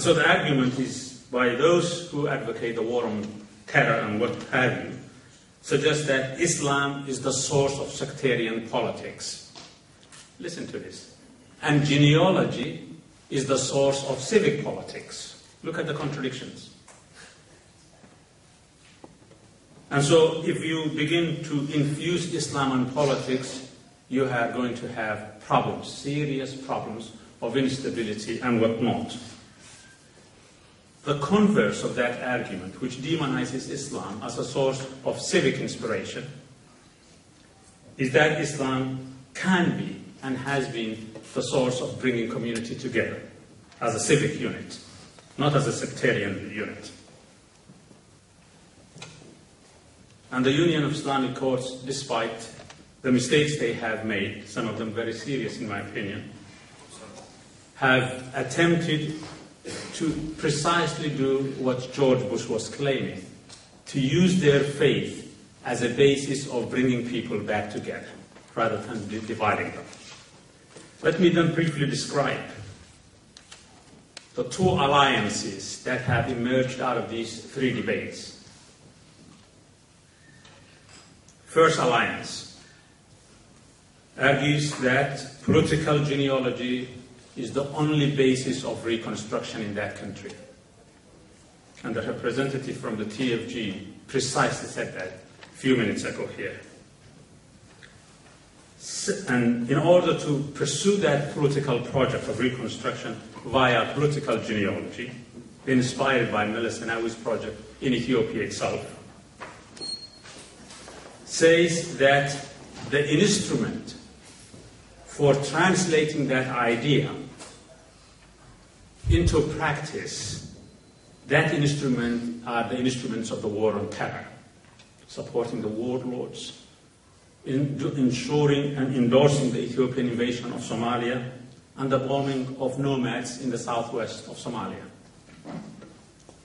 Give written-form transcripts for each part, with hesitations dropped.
And so the argument is by those who advocate the war on terror and what have you, suggest that Islam is the source of sectarian politics. Listen to this. And genealogy is the source of civic politics. Look at the contradictions. And so if you begin to infuse Islam in politics, you are going to have problems, serious problems of instability and whatnot. The converse of that argument, which demonizes Islam as a source of civic inspiration, is that Islam can be and has been the source of bringing community together as a civic unit, not as a sectarian unit. And the Union of Islamic Courts, despite the mistakes they have made, some of them very serious in my opinion, have attempted to precisely do what George Bush was claiming, to use their faith as a basis of bringing people back together, rather than dividing them. Let me then briefly describe the two alliances that have emerged out of these three debates. First alliance argues that political genealogy is the only basis of reconstruction in that country. And the representative from the TFG precisely said that a few minutes ago here. And in order to pursue that political project of reconstruction via political genealogy, inspired by Meles Zenawi's project in Ethiopia itself, says that the instrument for translating that idea into practice, that instrument are the instruments of the war on terror, supporting the warlords, ensuring and endorsing the Ethiopian invasion of Somalia, and the bombing of nomads in the southwest of Somalia.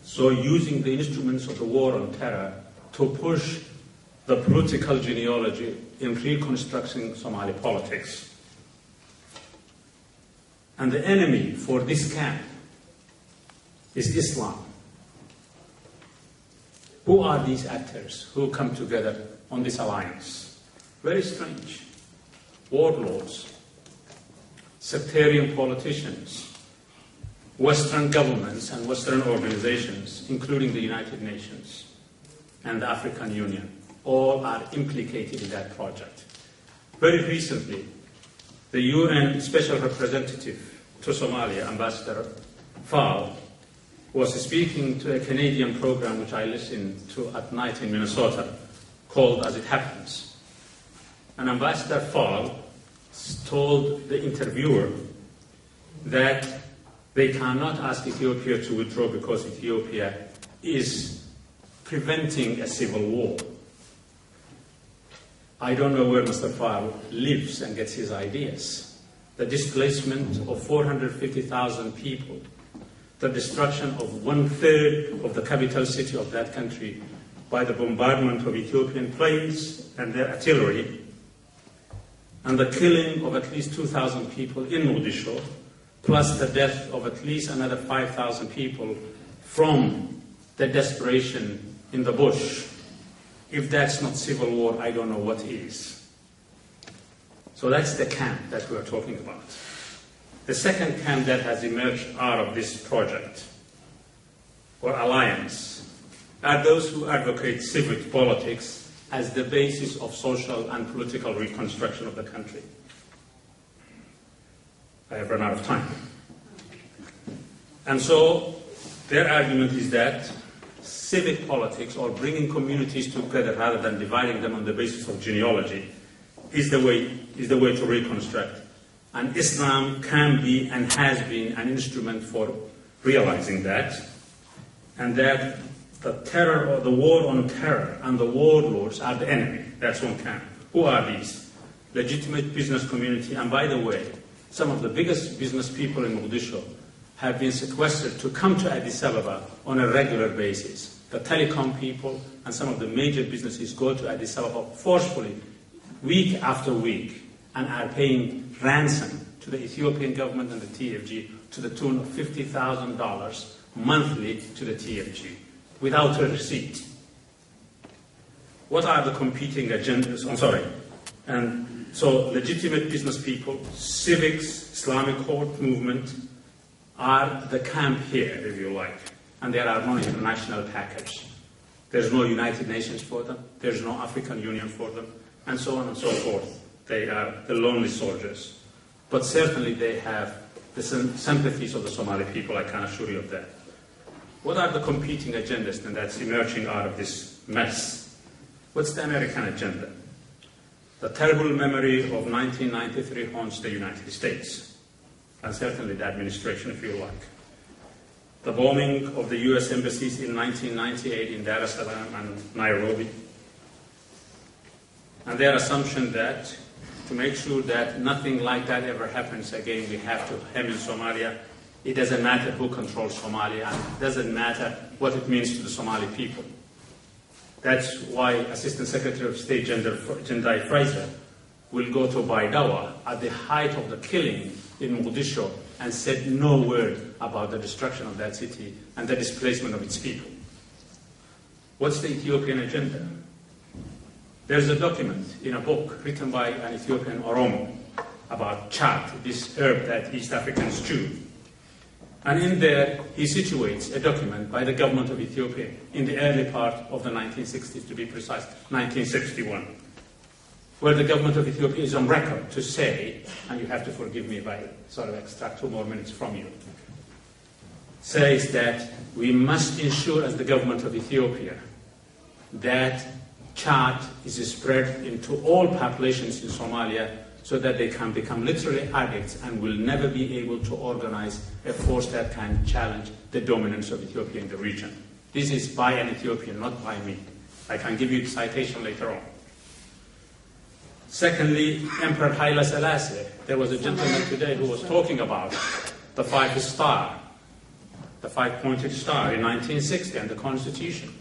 So using the instruments of the war on terror to push the political genealogy in reconstructing Somali politics. And the enemy for this camp is Islam. Who are these actors who come together on this alliance? Very strange. Warlords, sectarian politicians, Western governments and Western organizations, including the United Nations and the African Union, all are implicated in that project. Very recently, the UN Special Representative to Somalia, Ambassador Fall, was speaking to a Canadian program which I listened to at night in Minnesota, called As It Happens. And Ambassador Fall told the interviewer that they cannot ask Ethiopia to withdraw because Ethiopia is preventing a civil war. I don't know where Mr. Fall lives and gets his ideas. The displacement of 450,000 people, the destruction of 1/3 of the capital city of that country by the bombardment of Ethiopian planes and their artillery, and the killing of at least 2,000 people in Mogadishu, plus the death of at least another 5,000 people from the desperation in the bush. If that's not civil war, I don't know what is. So that's the camp that we're talking about. The second camp that has emerged out of this project, or alliance, are those who advocate civic politics as the basis of social and political reconstruction of the country. I have run out of time. And so their argument is that civic politics, or bringing communities together rather than dividing them on the basis of genealogy, is the way to reconstruct. And Islam can be and has been an instrument for realizing that, and that the terror or the war on terror and the warlords are the enemy. That's one camp. Who are these? Legitimate business community. And by the way, some of the biggest business people in Mogadishu have been sequestered to come to Addis Ababa on a regular basis. The telecom people and some of the major businesses go to Addis Ababa forcefully, week after week, and are paying ransom to the Ethiopian government and the TFG to the tune of $50,000 monthly to the TFG without a receipt. What are the competing agendas? I'm sorry. And so legitimate business people, civics, Islamic court movement are the camp here, if you like. And there are no international package. There's no United Nations for them. There's no African Union for them, and so on and so forth. They are the lonely soldiers. But certainly they have the sympathies of the Somali people, I can assure you of that. What are the competing agendas then that's emerging out of this mess? What's the American agenda? The terrible memory of 1993 haunts the United States, and certainly the administration, if you like. The bombing of the US embassies in 1998 in Dar es Salaam and Nairobi, and their assumption that to make sure that nothing like that ever happens again, we have to hem in Somalia. It doesn't matter who controls Somalia, it doesn't matter what it means to the Somali people. That's why Assistant Secretary of State Jendai Fraser will go to Baidawa at the height of the killing in Mogadishu and said no word about the destruction of that city and the displacement of its people. What's the Ethiopian agenda? There's a document in a book written by an Ethiopian Oromo about chat, this herb that East Africans chew. And in there, he situates a document by the government of Ethiopia in the early part of the 1960s, to be precise, 1961, where the government of Ethiopia is on record to say, and you have to forgive me if I sort of extract 2 more minutes from you, says that we must ensure as the government of Ethiopia that Chad is spread into all populations in Somalia so that they can become literally addicts and will never be able to organize a force that can challenge the dominance of Ethiopia in the region. This is by an Ethiopian, not by me. I can give you the citation later on. Secondly, Emperor Haile Selassie. There was a gentleman today who was talking about the 5-star, the 5-pointed star in 1960 and the Constitution.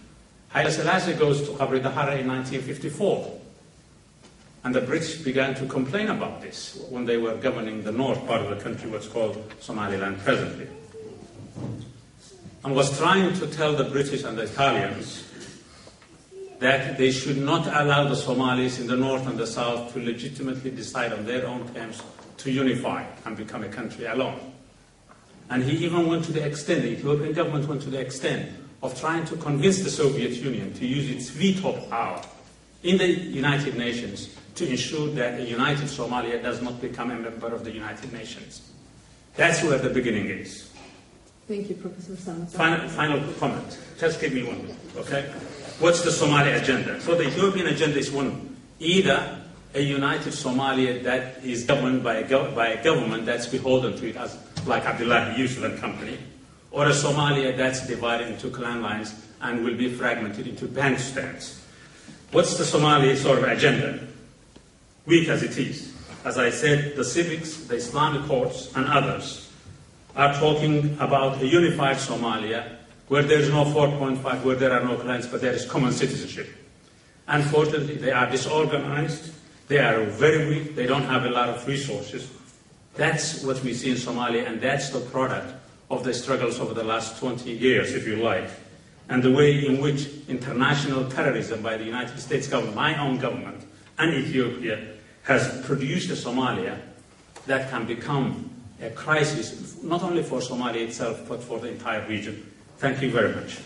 Haile Selassie goes to Qabri Dahara in 1954. And the British began to complain about this when they were governing the north part of the country, what's called Somaliland presently. And was trying to tell the British and the Italians that they should not allow the Somalis in the north and the south to legitimately decide on their own terms to unify and become a country alone. And he even went to the extent, the Ethiopian government went to the extent of trying to convince the Soviet Union to use its veto power in the United Nations to ensure that a united Somalia does not become a member of the United Nations. That's where the beginning is. Thank you, Professor Samater. Final comment. Just give me 1 minute, okay? What's the Somali agenda? So the Ethiopian agenda is one. Either a united Somalia that is governed by a government that's beholden to it, as like Abdullahi Yusuf and company, or a Somalia that's divided into clan lines and will be fragmented into bantustanes. What's the Somali sort of agenda? Weak as it is. As I said, the civics, the Islamic courts, and others are talking about a unified Somalia where there is no 4.5, where there are no clans, but there is common citizenship. Unfortunately, they are disorganized, they are very weak, they don't have a lot of resources. That's what we see in Somalia, and that's the product of the struggles over the last 20 years, if you like, and the way in which international terrorism by the United States government, my own government, and Ethiopia has produced a Somalia that can become a crisis, not only for Somalia itself, but for the entire region. Thank you very much.